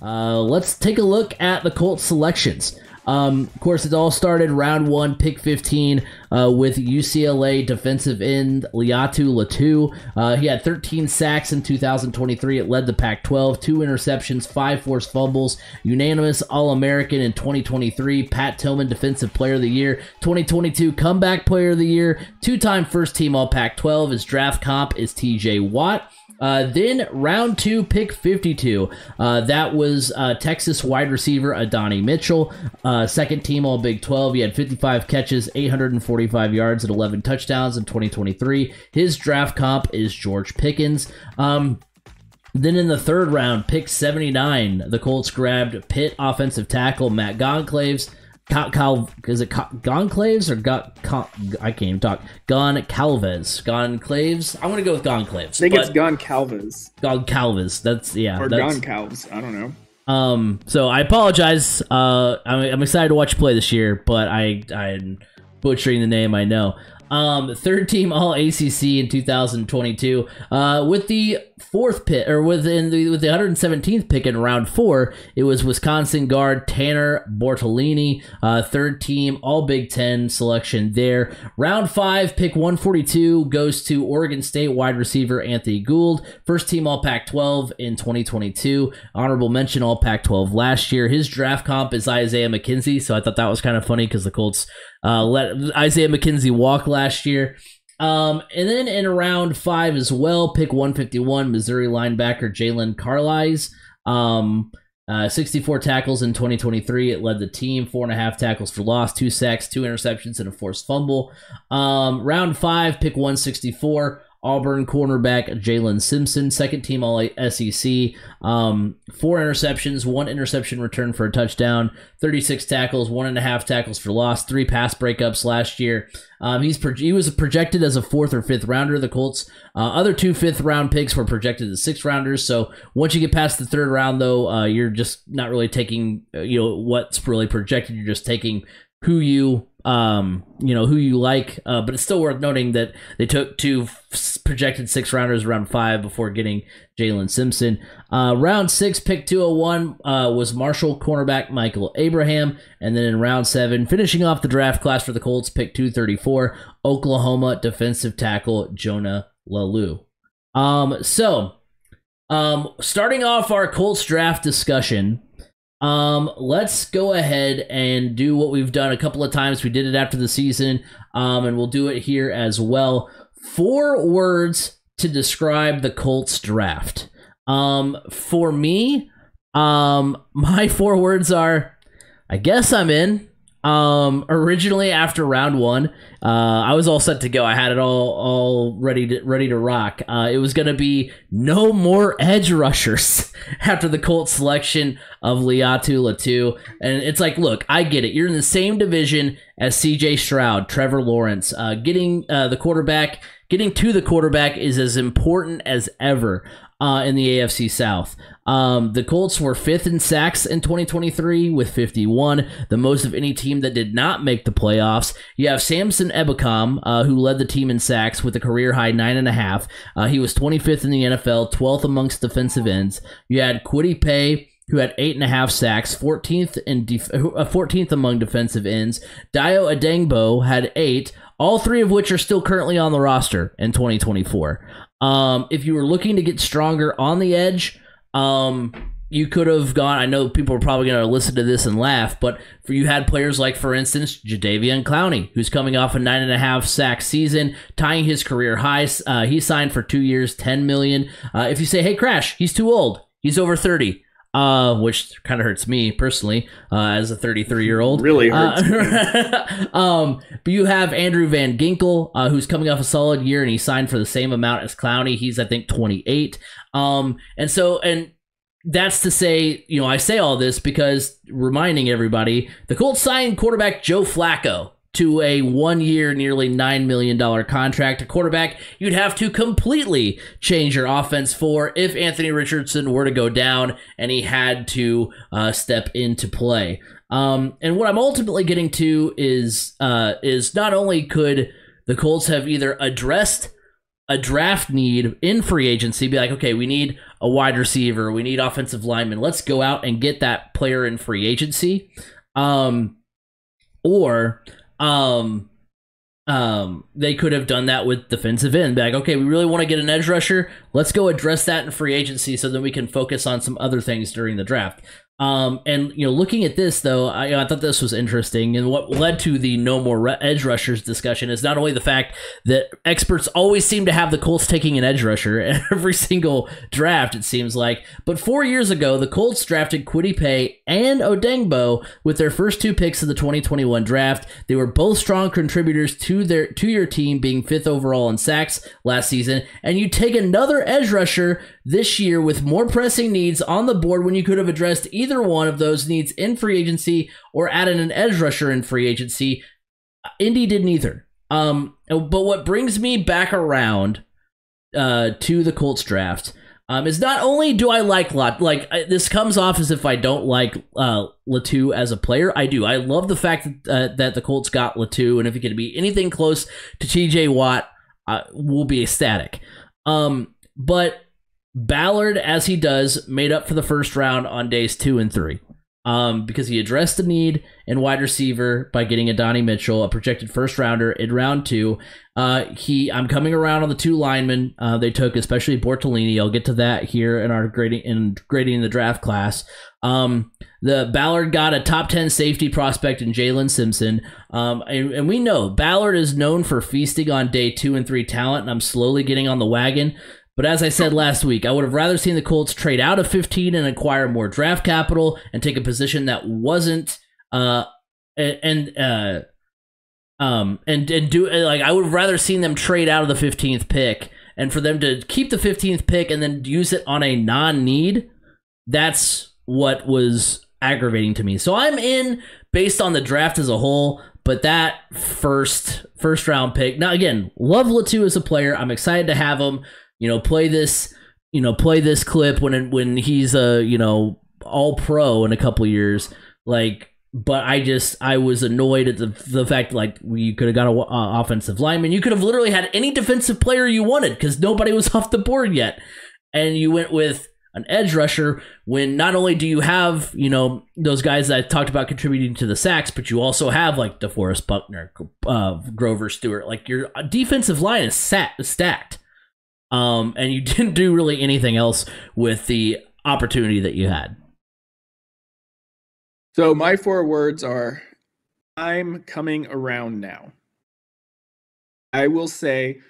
Let's take a look at the Colts selections. Of course, it all started round 1, pick 15, with UCLA defensive end Laiatu Latu. He had 13 sacks in 2023. It led the Pac-12, 2 interceptions, 5 forced fumbles, unanimous All-American in 2023. Pat Tillman, Defensive Player of the Year, 2022 Comeback Player of the Year, 2-time first-team All-Pac-12. His draft comp is TJ Watt. Then round 2, pick 52. That was Texas wide receiver Adonai Mitchell, second team All Big 12. He had 55 catches, 845 yards, and 11 touchdowns in 2023. His draft comp is George Pickens. Then in the third round, pick 79, the Colts grabbed Pitt offensive tackle Matt Goncalves. Is it Goncalves or I can't even talk. Goncalves. Goncalves. I want to go with Goncalves. I think it's Goncalves. Goncalves. That's Or Goncalves. I don't know. So I apologize. I'm excited to watch you play this year, but I'm butchering the name. I know. Third team All ACC in 2022. With the fourth pick, or with the 117th pick in round 4, it was Wisconsin guard Tanner Bortolini. Third team All Big Ten selection there. Round 5, pick 142 goes to Oregon State wide receiver Anthony Gould. First team All Pac-12 in 2022. Honorable mention All Pac-12 last year. His draft comp is Isaiah McKenzie, so I thought that was kind of funny because the Colts let Isaiah McKenzie walk last year. And then in round 5 as well, pick 151, Missouri linebacker Jalen Carlisle. 64 tackles in 2023. It led the team, 4.5 tackles for loss, 2 sacks, 2 interceptions, and a forced fumble. Round 5, pick 164, Auburn cornerback Jalen Simpson, second team All SEC, 4 interceptions, 1 interception return for a touchdown, 36 tackles, 1.5 tackles for loss, 3 pass breakups last year. He was projected as a 4th or 5th rounder. The Colts, other 2 5th round picks were projected as 6th rounders. So once you get past the 3rd round, though, you're just not really taking what's really projected. You're just taking who you like, but it's still worth noting that they took 2 projected 6th rounders round 5 before getting Jalen Simpson. Round 6, pick 201 was Marshall cornerback Michael Abraham, and then in round 7, finishing off the draft class for the Colts, pick 234, Oklahoma defensive tackle Jonah Lalu. Starting off our Colts draft discussion. Let's go ahead and do what we've done a couple of times. We did it after the season, and we'll do it here as well. 4 words to describe the Colts draft. For me, my 4 words are, I guess I'm in. Originally after round 1, I was all set to go. I had it all ready to rock. It was going to be no more edge rushers after the Colts selection of Laiatu Latu. And it's like, look, I get it. You're in the same division as CJ Stroud, Trevor Lawrence. Getting to the quarterback is as important as ever in the AFC South. The Colts were 5th in sacks in 2023 with 51, the most of any team that did not make the playoffs. You have Samson Ebukam, who led the team in sacks with a career-high 9.5. He was 25th in the NFL, 12th amongst defensive ends. You had Kwity Paye, who had 8.5 sacks, 14th among defensive ends. Dio Adengbo had 8, all 3 of which are still currently on the roster in 2024. If you were looking to get stronger on the edge, you could have gone. I know people are probably going to listen to this and laugh, but you had players like, for instance, Jadeveon Clowney, who's coming off a 9.5 sack season, tying his career highs. He signed for 2 years, $10 million. If you say, hey, Crash, he's too old. He's over 30. Which kind of hurts me personally, as a 33-year-old. Really hurts. But you have Andrew Van Ginkel, who's coming off a solid year, and he signed for the same amount as Clowney. He's, I think, 28. And that's to say, I say all this because reminding everybody, the Colts signed quarterback Joe Flacco to a 1-year, nearly $9 million contract. A quarterback you'd have to completely change your offense for if Anthony Richardson were to go down and he had to step into play. And what I'm ultimately getting to is not only could the Colts have either addressed a draft need in free agency, be like, okay, we need a wide receiver, we need offensive linemen. Let's go out and get that player in free agency. Or they could have done that with defensive end. Be like, okay, we really want to get an edge rusher. Let's go address that in free agency so that we can focus on some other things during the draft. And looking at this though, I thought this was interesting, and what led to the no more edge rushers discussion is not only the fact that experts always seem to have the Colts taking an edge rusher in every single draft, it seems like, but 4 years ago, the Colts drafted Kwity Paye and Odengbo with their first 2 picks of the 2021 draft. They were both strong contributors to your team, being 5th overall in sacks last season, and you take another edge rusher this year with more pressing needs on the board when you could have addressed either one of those needs in free agency or added an edge rusher in free agency. Indy did neither. But what brings me back around to the Colts draft is not only do I like this comes off as if I don't like Latu as a player. I do. I love the fact that the Colts got Latu, and if it can be anything close to TJ Watt, we'll be ecstatic. But Ballard, as he does, made up for the first round on days 2 and 3 because he addressed the need in wide receiver by getting Adonai Mitchell, a projected first rounder in round 2. I'm coming around on the 2 linemen they took, especially Bortolini. I'll get to that here in our grading the draft class. The Ballard got a top 10 safety prospect in Jalen Simpson. And we know Ballard is known for feasting on day 2 and 3 talent, and I'm slowly getting on the wagon. But as I said last week, I would have rather seen the Colts trade out of 15 and acquire more draft capital and take a position that wasn't I would have rather seen them trade out of the 15th pick, and for them to keep the 15th pick and then use it on a non-need. That's what was aggravating to me. So I'm in based on the draft as a whole, but that first round pick. Now again, love Latu as a player. I'm excited to have him. Play this clip when he's all pro in a couple years. But I was annoyed at the fact we could have got an offensive lineman. You could have literally had any defensive player you wanted because nobody was off the board yet, and you went with an edge rusher when not only do you have those guys that I talked about contributing to the sacks, but you also have DeForest Buckner, Grover Stewart. Your defensive line is stacked. And you didn't do really anything else with the opportunity that you had. So my 4 words are, I'm coming around now. I will say,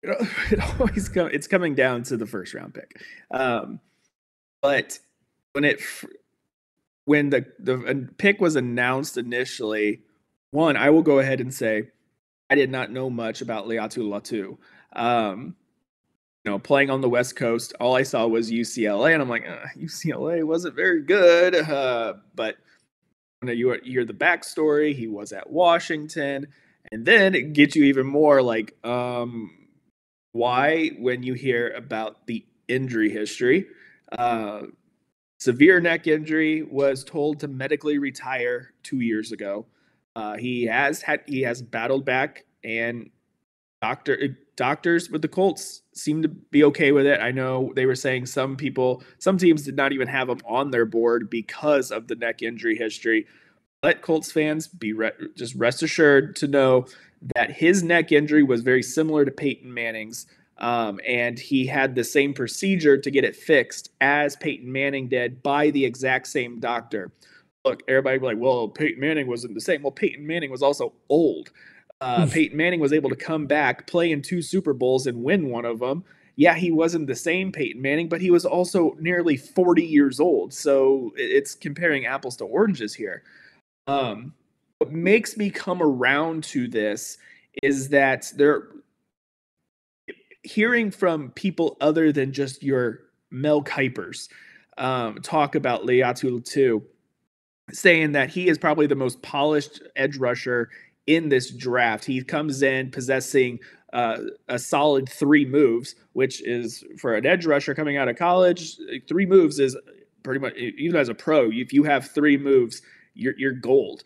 it's coming down to the first round pick. But when the pick was announced initially, I will go ahead and say I did not know much about Laiatu Latu. Playing on the West Coast, all I saw was UCLA, and I'm like, UCLA wasn't very good. But when you hear the backstory, he was at Washington, and then it gets you even more why when you hear about the injury history. Severe neck injury, was told to medically retire 2 years ago. He has battled back, and doctors with the Colts seem to be okay with it. I know they were saying some teams did not even have him on their board because of the neck injury history. Let Colts fans just rest assured to know that his neck injury was very similar to Peyton Manning's, and he had the same procedure to get it fixed as Peyton Manning did by the exact same doctor. Look, everybody be like, well, Peyton Manning wasn't the same. Well, Peyton Manning was also old. Peyton Manning was able to come back, play in 2 Super Bowls, and win one of them. Yeah, he wasn't the same Peyton Manning, but he was also nearly 40 years old. So it's comparing apples to oranges here. What makes me come around to this is that they're hearing from people other than just your Mel Kipers talk about Laiatu Latu, saying that he is probably the most polished edge rusher in this draft. He comes in possessing a solid 3 moves, which is, for an edge rusher coming out of college, 3 moves is pretty much, even as a pro, if you have 3 moves, you're gold.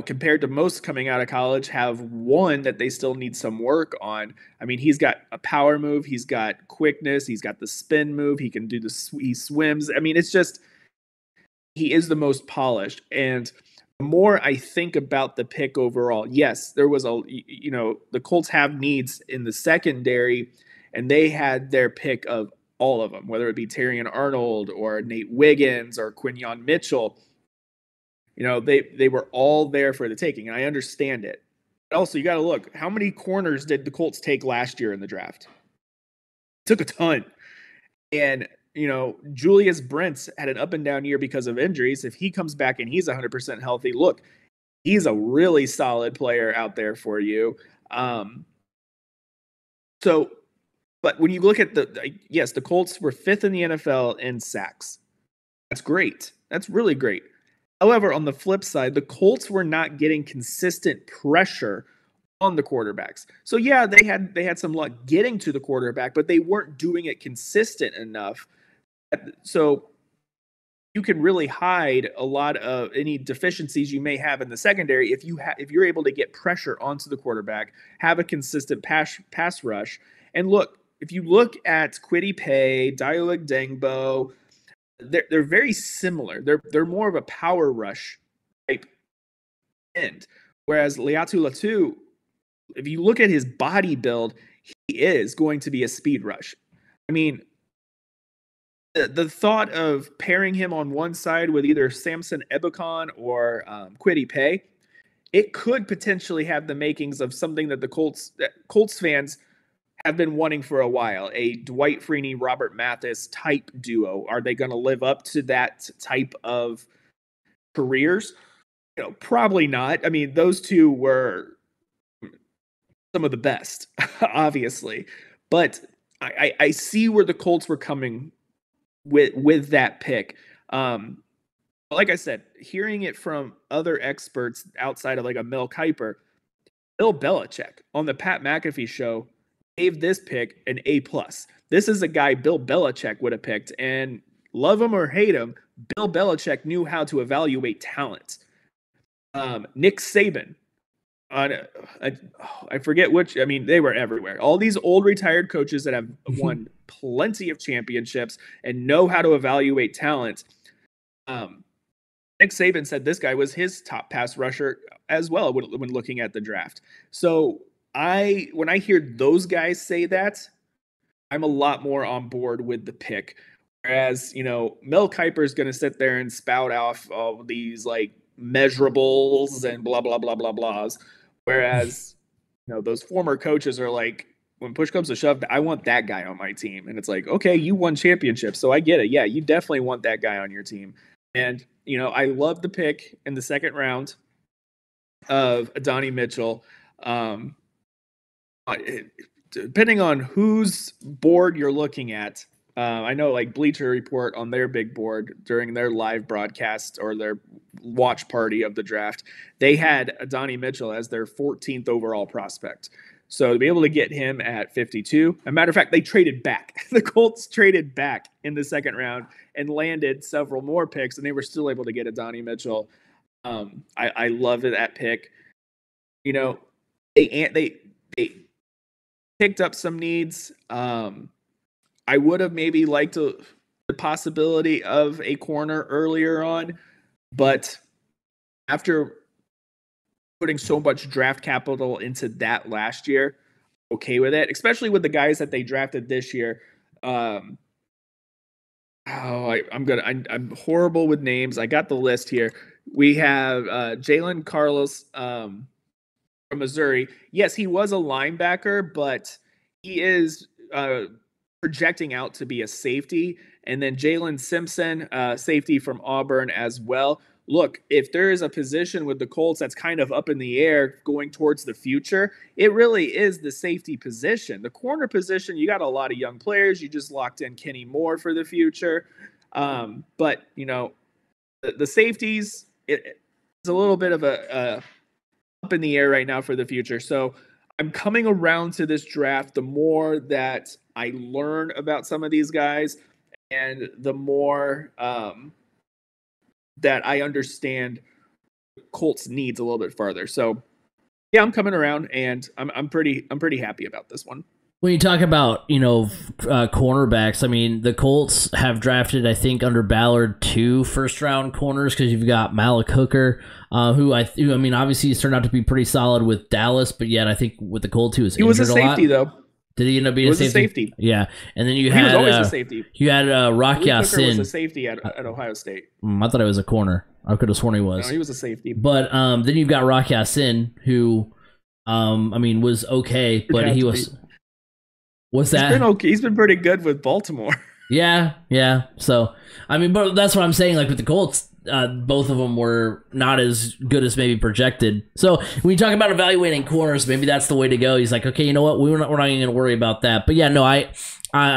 compared to most coming out of college, have one that they still need some work on. I mean, he's got a power move, he's got quickness, he's got the spin move, he can do he swims. I mean, it's just he is the most polished. And the more I think about the pick overall, yes, there was the Colts have needs in the secondary, and they had their pick of all of them, whether it be Terrion Arnold or Nate Wiggins or Quinyon Mitchell. They were all there for the taking, and I understand it. But also, you got to look, how many corners did the Colts take last year in the draft? Took a ton. And, Julius Brents had an up and down year because of injuries. If he comes back and he's 100% healthy, look, he's a really solid player out there for you. But when you look at the Colts were 5th in the NFL in sacks. That's great. That's really great. However, on the flip side, the Colts were not getting consistent pressure on the quarterbacks. So yeah, they had some luck getting to the quarterback, but they weren't doing it consistent enough. So you can really hide a lot of any deficiencies you may have in the secondary if you're able to get pressure onto the quarterback, have a consistent pass rush. And look, if you look at Kwity Paye, Dialog Dengbo, they're very similar. They're more of a power rush type end. Whereas Laiatu Latu, if you look at his body build, he is going to be a speed rush. I mean, the thought of pairing him on one side with either Samson Ebukam or Kwity Paye, it could potentially have the makings of something that Colts fans have been wanting for a while, a Dwight Freeney, Robert Mathis type duo. Are they going to live up to that type of careers? Probably not. I mean, those two were some of the best, obviously. But I see where the Colts were coming with that pick. Like I said, hearing it from other experts outside of like a Mel Kiper, Bill Belichick on the Pat McAfee show gave this pick an A+. This is a guy Bill Belichick would have picked, and love him or hate him, Bill Belichick knew how to evaluate talent. Nick Saban, I forget which. I mean, they were everywhere. All these old retired coaches that have won plenty of championships and know how to evaluate talent. Nick Saban said this guy was his top pass rusher as well when looking at the draft. So when I hear those guys say that, I'm a lot more on board with the pick. Whereas, Mel Kiper is going to sit there and spout off all these like measurables and blah, blah, blah, blah, blahs. Whereas, those former coaches are like, when push comes to shove, I want that guy on my team. And it's like, okay, you won championships, so I get it. Yeah, you definitely want that guy on your team. And, I love the pick in the second round of Adonai Mitchell. Depending on whose board you're looking at, I know like Bleacher Report on their big board during their live broadcast or their watch party of the draft, they had Adonai Mitchell as their 14th overall prospect. So to be able to get him at 52, as a matter of fact, they traded back. The Colts traded back in the second round and landed several more picks, and they were still able to get Adonai Mitchell. I love that pick. They picked up some needs. I would have maybe liked the possibility of a corner earlier on, but after putting so much draft capital into that last year, okay with it, especially with the guys that they drafted this year. I'm horrible with names. I got the list here. We have Jalen Carlos from Missouri. Yes, he was a linebacker, but he is projecting out to be a safety. And then Jalen Simpson, safety from Auburn as well. Look, if there is a position with the Colts that's kind of up in the air going towards the future, it really is the safety position. The corner position, you got a lot of young players. You just locked in Kenny Moore for the future. But, the safeties, it's a little bit of a up in the air right now for the future. So I'm coming around to this draft the more that I learn about some of these guys and the more that I understand Colts needs a little bit farther. So yeah, I'm coming around, and I'm pretty happy about this one. When you talk about, cornerbacks, I mean, the Colts have drafted, I think, under Ballard 2 first-round corners because you've got Malik Hooker, who obviously he's turned out to be pretty solid with Dallas, but yet I think with the Colts he was a safety though. Did he end up being a safety? Yeah, and then he was always a safety. You had Rock Ya-Sin. Was a safety at Ohio State. I thought it was a corner. I could have sworn he was. No, he was a safety. But then you've got Rock Ya-Sin, who, was okay, but he was. What's that? He's been okay. He's been pretty good with Baltimore. Yeah. So, but that's what I'm saying. Like with the Colts, both of them were not as good as maybe projected. So when you talk about evaluating corners, maybe that's the way to go. He's like, okay, you know what? We're not even going to worry about that. But yeah, no, I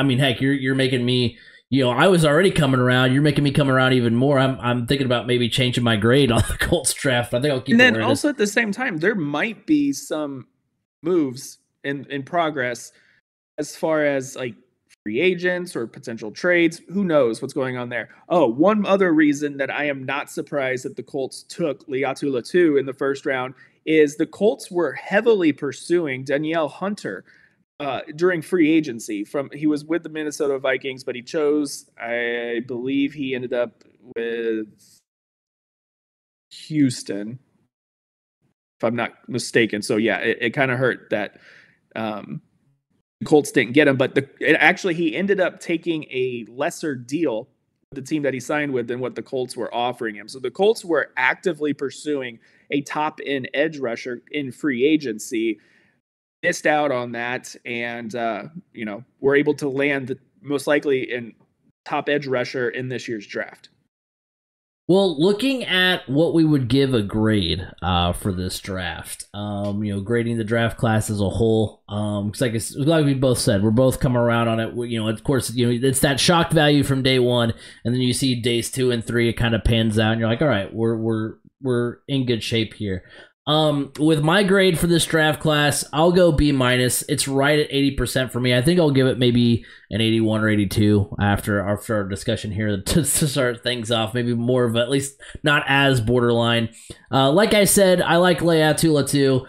mean, heck, you're making me. I was already coming around. You're making me come around even more. I'm thinking about maybe changing my grade on the Colts draft. I think I'll keep. And then also at the same time, there might be some moves in progress. As far as like free agents or potential trades, who knows what's going on there? Oh, one other reason that I am not surprised that the Colts took Laiatu Latu in the first round is the Colts were heavily pursuing Danielle Hunter during free agency. He was with the Minnesota Vikings, but he chose, I believe he ended up with Houston, if I'm not mistaken. So yeah, it kind of hurt that the Colts didn't get him, but he ended up taking a lesser deal with the team that he signed with than what the Colts were offering him. So the Colts were actively pursuing a top-end edge rusher in free agency, missed out on that, and were able to land most likely in top edge rusher in this year's draft. Well, looking at what we would give a grade for this draft, grading the draft class as a whole, because like we both said, we're both coming around on it. Of course, it's that shock value from day one, and then you see days 2 and 3, it kind of pans out, and you're like, all right, we're in good shape here. With my grade for this draft class, I'll go B-. It's right at 80% for me. I think I'll give it maybe an 81 or 82 after our discussion here to start things off. Maybe more of at least not as borderline. Like I said, I like Laiatu Latu.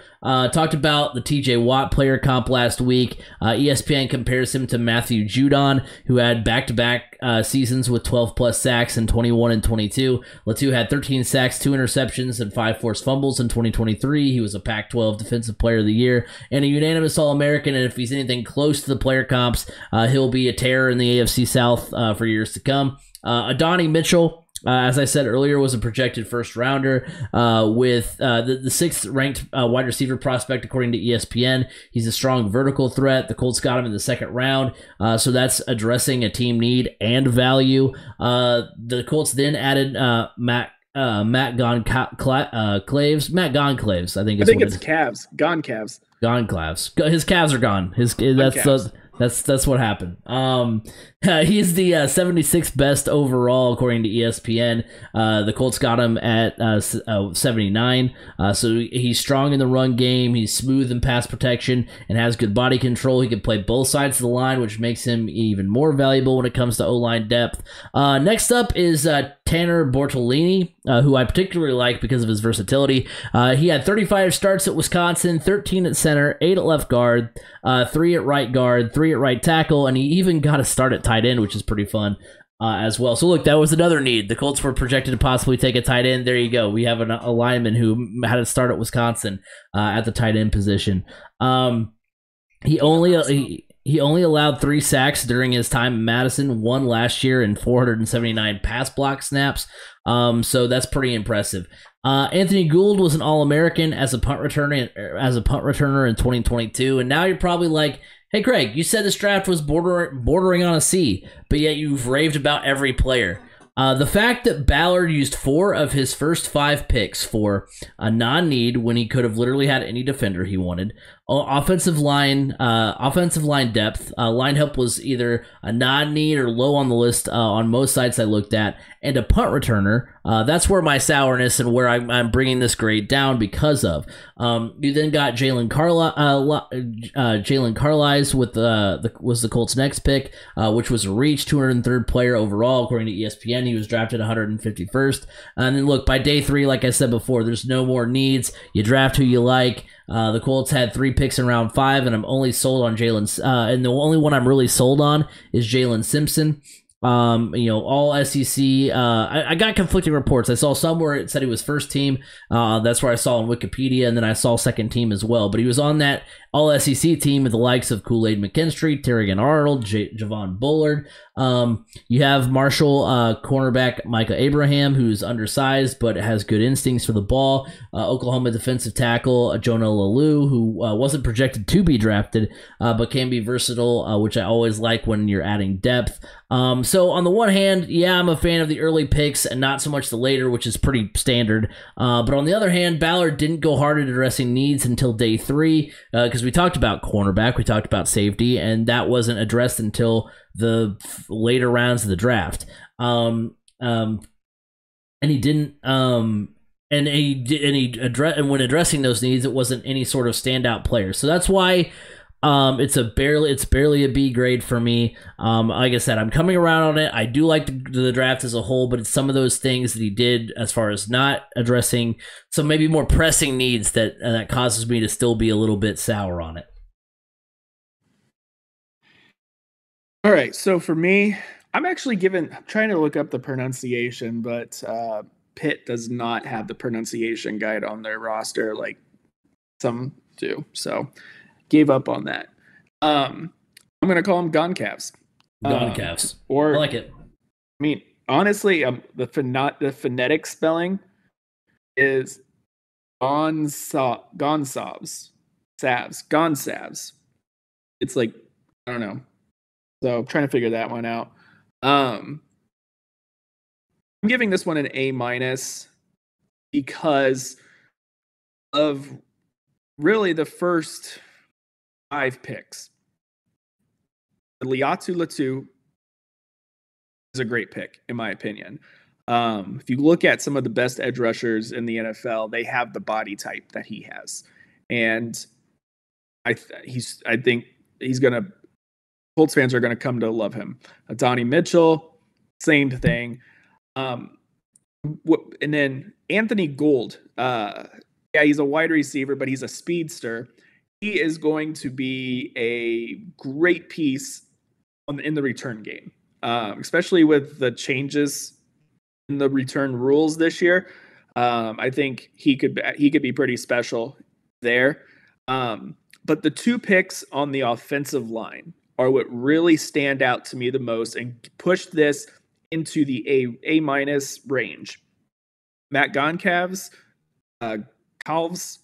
Talked about the TJ Watt player comp last week. ESPN compares him to Matthew Judon, who had back-to-back seasons with 12-plus sacks in 21 and 22. Latu had 13 sacks, 2 interceptions, and 5 forced fumbles in 2023. He was a Pac-12 Defensive Player of the Year and a unanimous All-American, and if he's anything close to the player comps, he'll be a terror in the AFC South for years to come. Adonai Mitchell, as I said earlier, was a projected first-rounder with the 6th ranked wide receiver prospect according to ESPN. He's a strong vertical threat. The Colts got him in the 2nd round, so that's addressing a team need and value. The Colts then added Matt Goncalves. Matt Goncalves, I think it's calves. Goncalves. His calves are gone. That's what happened. He's the 76th best overall according to ESPN. The Colts got him at 79. So he's strong in the run game. He's smooth in pass protection and has good body control. He can play both sides of the line, which makes him even more valuable when it comes to O-line depth. Next up is Tanner Bortolini, who I particularly like because of his versatility. He had 35 starts at Wisconsin, 13 at center, 8 at left guard, 3 at right guard, 3 at right tackle, and he even got a start at tight end, which is pretty fun as well. So look, that was another need. The Colts were projected to possibly take a tight end. There you go. We have a lineman who had a start at Wisconsin at the tight end position. He only allowed 3 sacks during his time in Madison, 1 last year, and 479 pass block snaps. So that's pretty impressive. Anthony Gould was an All-American as a punt returner in 2022, and now you're probably like, hey, Craig, you said this draft was bordering on a C, but yet you've raved about every player. The fact that Ballard used 4 of his first 5 picks for a non-need when he could have literally had any defender he wanted, Offensive line depth. Line help was either a non-need or low on the list on most sites I looked at, and a punt returner. That's where my sourness and where I'm bringing this grade down because of. You then got Jalen Carlies with was the Colts' next pick, which was a reach, 203rd player overall according to ESPN. He was drafted 151st. And then look, by day 3, like I said before, there's no more needs. You draft who you like. The Colts had 3 picks in round 5, and I'm only sold on Jalen. And the only one I'm really sold on is Jalen Simpson. All SEC. I got conflicting reports. I saw some where it said he was first team. That's where I saw on Wikipedia, and then I saw second team as well. But he was on that all SEC team with the likes of Kool-Aid McKinstry, Terrigan Arnold, Javon Bullard. You have Marshall cornerback Micah Abraham, who's undersized but has good instincts for the ball. Oklahoma defensive tackle Jonah Lalu, who wasn't projected to be drafted, but can be versatile, which I always like when you're adding depth. So on the one hand, yeah, I'm a fan of the early picks and not so much the later, which is pretty standard. But on the other hand, Ballard didn't go hard at addressing needs until day 3, because we talked about cornerback, we talked about safety, and that wasn't addressed until the later rounds of the draft. And he didn't. And when addressing those needs, it wasn't any sort of standout player. So that's why it's barely a B grade for me. Like I said, I'm coming around on it. I do like the draft as a whole, but it's some of those things that he did as far as not addressing some maybe more pressing needs that causes me to still be a little bit sour on it. All right, so for me, I'm trying to look up the pronunciation, but Pitt does not have the pronunciation guide on their roster like some do. So gave up on that. I'm going to call them Goncalves. Goncalves. Or I like it. I mean, honestly, the phonetic spelling is Gonsavs. It's like, I don't know. So I'm trying to figure that one out. I'm giving this one an A- because of really the first 5 picks. Laiatu Latu is a great pick, in my opinion. If you look at some of the best edge rushers in the NFL, they have the body type that he has, and I think he's gonna. Colts fans are gonna come to love him. Donnie Mitchell, same thing. And then Anthony Gould. Yeah, he's a wide receiver, but he's a speedster. He is going to be a great piece in the return game, especially with the changes in the return rules this year. I think he could be pretty special there. But the 2 picks on the offensive line are what really stand out to me the most and push this into the A- range. Matt Goncalves, Calves,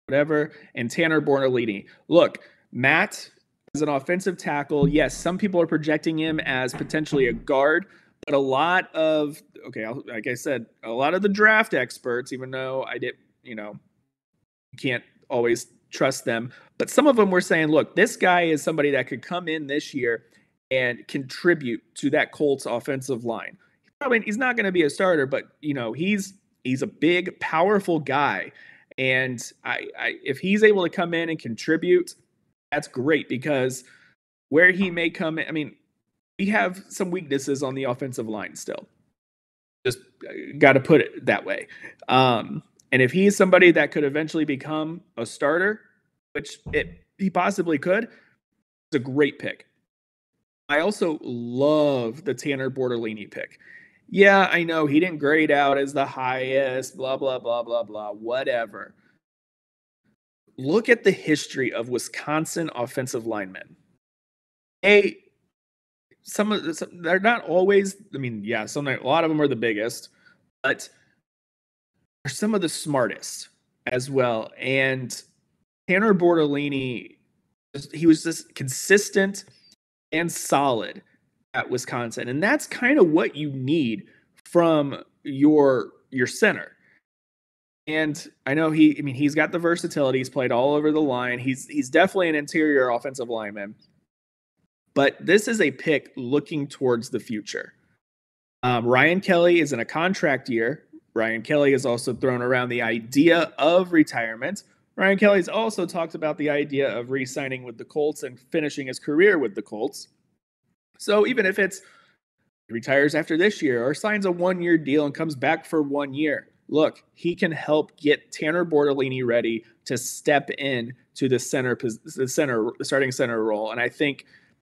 whatever, and Tanner Bornolini. Look, Matt is an offensive tackle. Yes, some people are projecting him as potentially a guard, but like I said, a lot of the draft experts, even though you can't always trust them, but some of them were saying, look, this guy is somebody that could come in this year and contribute to that Colts offensive line. He's not going to be a starter, but he's a big, powerful guy. And if he's able to come in and contribute, that's great, because where he may come in, we have some weaknesses on the offensive line still. Just got to put it that way. And if he's somebody that could eventually become a starter, which he possibly could, it's a great pick. I also love the Tanner Bortolini pick. Yeah, I know he didn't grade out as the highest, blah, blah, blah, blah, blah, whatever. Look at the history of Wisconsin offensive linemen. They're not always, a lot of them are the biggest, but they're some of the smartest as well. And Tanner Bortolini, he was just consistent and solid at Wisconsin. And that's kind of what you need from your center. And I know he's got the versatility. He's played all over the line. He's definitely an interior offensive lineman. But this is a pick looking towards the future. Ryan Kelly is in a contract year. Ryan Kelly has also thrown around the idea of retirement. Ryan Kelly's also talked about the idea of re-signing with the Colts and finishing his career with the Colts. So even if it's retires after this year or signs a 1-year deal and comes back for 1 year, look, he can help get Tanner Bortolini ready to step in to the starting center role. And I think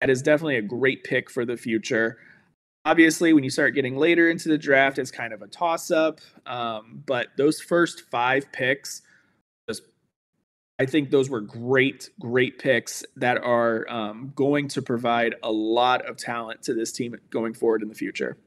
that is definitely a great pick for the future. Obviously, when you start getting later into the draft, it's kind of a toss-up. But those first 5 picks, I think those were great picks that are going to provide a lot of talent to this team going forward in the future.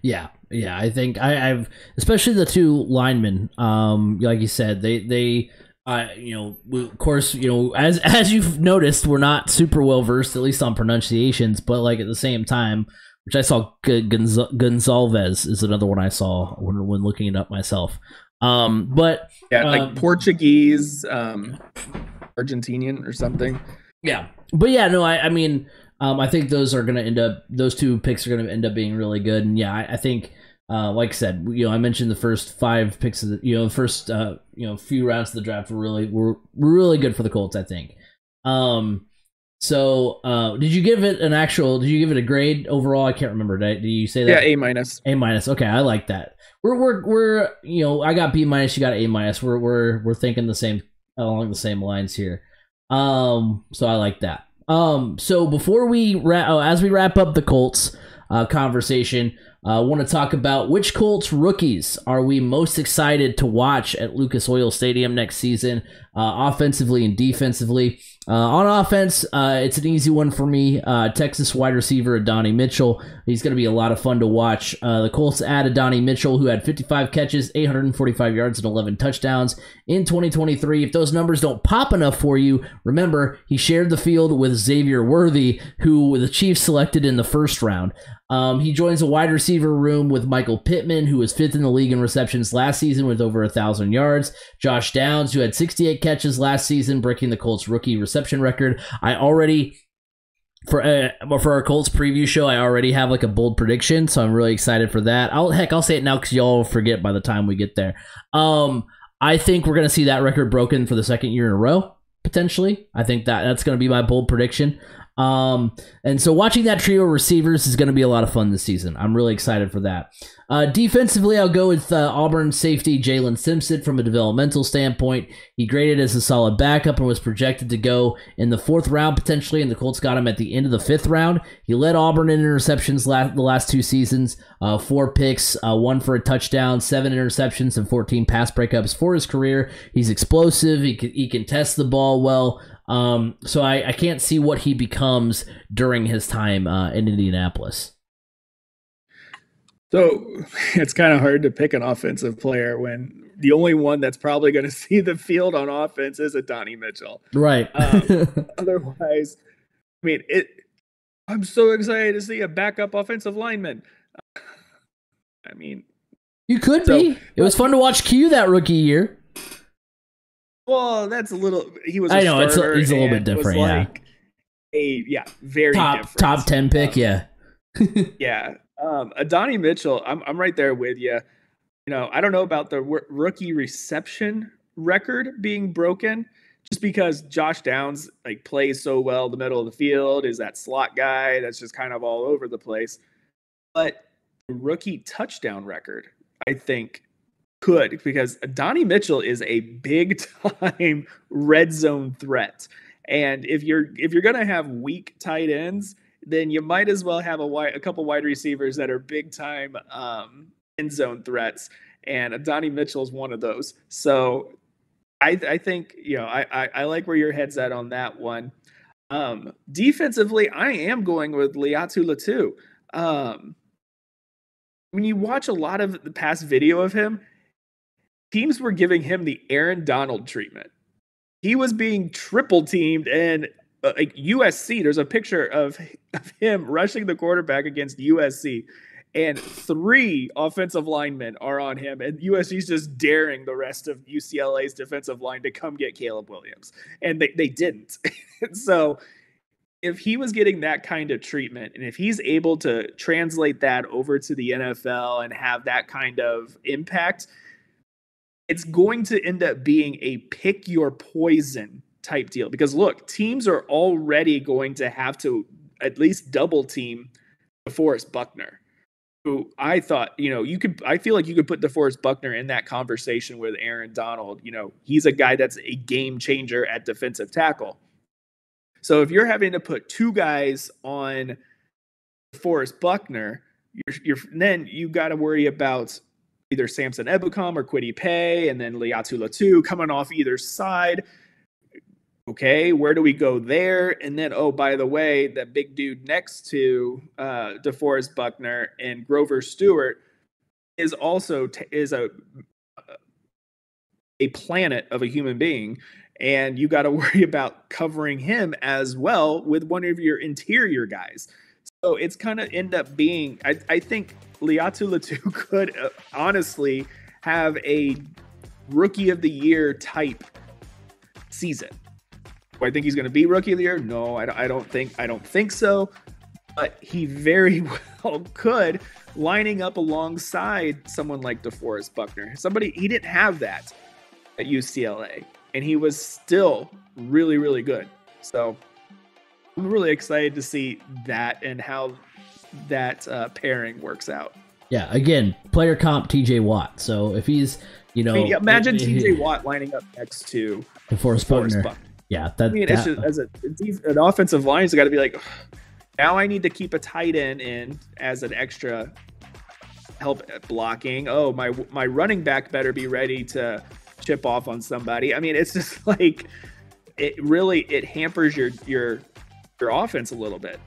Yeah. I think I've especially the 2 linemen. Like you said, they of course, as you've noticed, we're not super well versed, at least on pronunciations. But like at the same time, which I saw Gonzalez is another one I saw when looking it up myself. But yeah, like Portuguese, Argentinian or something. Yeah, but yeah, no, I mean, I think those 2 picks are going to end up being really good. And yeah, I think, like I said, I mentioned the first 5 picks of the, first, few rounds of the draft were really good for the Colts, I think. So, did you give it a grade overall? I can't remember. Did you say that? Yeah, A-. A-. Okay, I like that. We're I got B-, you got A-. We're thinking the same, along the same lines here. So I like that. So before as we wrap up the Colts conversation, I want to talk about which Colts rookies are we most excited to watch at Lucas Oil Stadium next season, offensively and defensively. On offense, it's an easy one for me. Texas wide receiver Adonai Mitchell. He's going to be a lot of fun to watch. The Colts add Adonai Mitchell, who had 55 catches, 845 yards, and 11 touchdowns in 2023. If those numbers don't pop enough for you, remember, he shared the field with Xavier Worthy, who the Chiefs selected in the first round. He joins a wide receiver room with Michael Pittman, who was 5th in the league in receptions last season with over 1,000 yards. Josh Downs, who had 68 catches last season, breaking the Colts rookie reception record. For our Colts preview show, I already have like a bold prediction, so I'm really excited for that. I'll say it now because y'all will forget by the time we get there. I think we're going to see that record broken for the 2nd year in a row, potentially. I think that's going to be my bold prediction. And so watching that trio of receivers is going to be a lot of fun this season. I'm really excited for that. Defensively, I'll go with Auburn safety Jalen Simpson. From a developmental standpoint, he graded as a solid backup and was projected to go in the 4th round potentially, and the Colts got him at the end of the 5th round. He led Auburn in interceptions the last 2 seasons, 4 picks, 1 for a touchdown, 7 interceptions, and 14 pass breakups for his career. He's explosive. He can test the ball well. So I can't see what he becomes during his time in Indianapolis. So it's kind of hard to pick an offensive player when the only one that's probably going to see the field on offense is Adonai Mitchell. Right. Otherwise, I mean, I'm so excited to see a backup offensive lineman. I mean, you could be. It was fun to watch Q that rookie year. Well, that's a little. He was. I know he's a little bit different. Very different. Top 10 pick. Yeah. Yeah. Adonai Mitchell, I'm right there with you. I don't know about the rookie reception record being broken, just because Josh Downs plays so well in the middle of the field, is that slot guy that's just kind of all over the place. But the rookie touchdown record, I think, could, because Adonai Mitchell is a big time red zone threat. And if you're going to have weak tight ends, then you might as well have a couple wide receivers that are big time end zone threats. And Adonai Mitchell is one of those. So I think, I like where your head's at on that one. Defensively, I am going with Laiatu Latu. When you watch a lot of the past video of him, teams were giving him the Aaron Donald treatment. He was being triple teamed, and USC, there's a picture of him rushing the quarterback against USC, and 3 offensive linemen are on him, and USC's just daring the rest of UCLA's defensive line to come get Caleb Williams, and they didn't. So if he was getting that kind of treatment, and if he's able to translate that over to the NFL and have that kind of impact, it's going to end up being a pick your poison type deal. Because look, teams are already going to have to at least double team DeForest Buckner, who I thought, I feel like you could put DeForest Buckner in that conversation with Aaron Donald. He's a guy that's a game changer at defensive tackle. So if you're having to put 2 guys on DeForest Buckner, then you got to worry about either Samson Ebukam or Kwity Paye, and then Laiatu Latu coming off either side. Okay, where do we go there? And then, oh, by the way, that big dude next to DeForest Buckner and Grover Stewart is also is a planet of a human being. And you got to worry about covering him as well with one of your interior guys. So it's kind of end up being, I think Laiatu Latu could honestly have a rookie of the year type season. Do I think he's going to be rookie of the year? No, I don't think so. But he very well could, lining up alongside someone like DeForest Buckner. He didn't have that at UCLA. And he was still really, really good. So I'm really excited to see that and how that pairing works out. Yeah, again, player comp TJ Watt. So if he's, imagine TJ Watt lining up next to DeForest Buckner. Yeah, it's just as an offensive line's got to be like, now I need to keep a tight end in as an extra help blocking. Oh, my running back better be ready to chip off on somebody. I mean, it's just like it hampers your offense a little bit.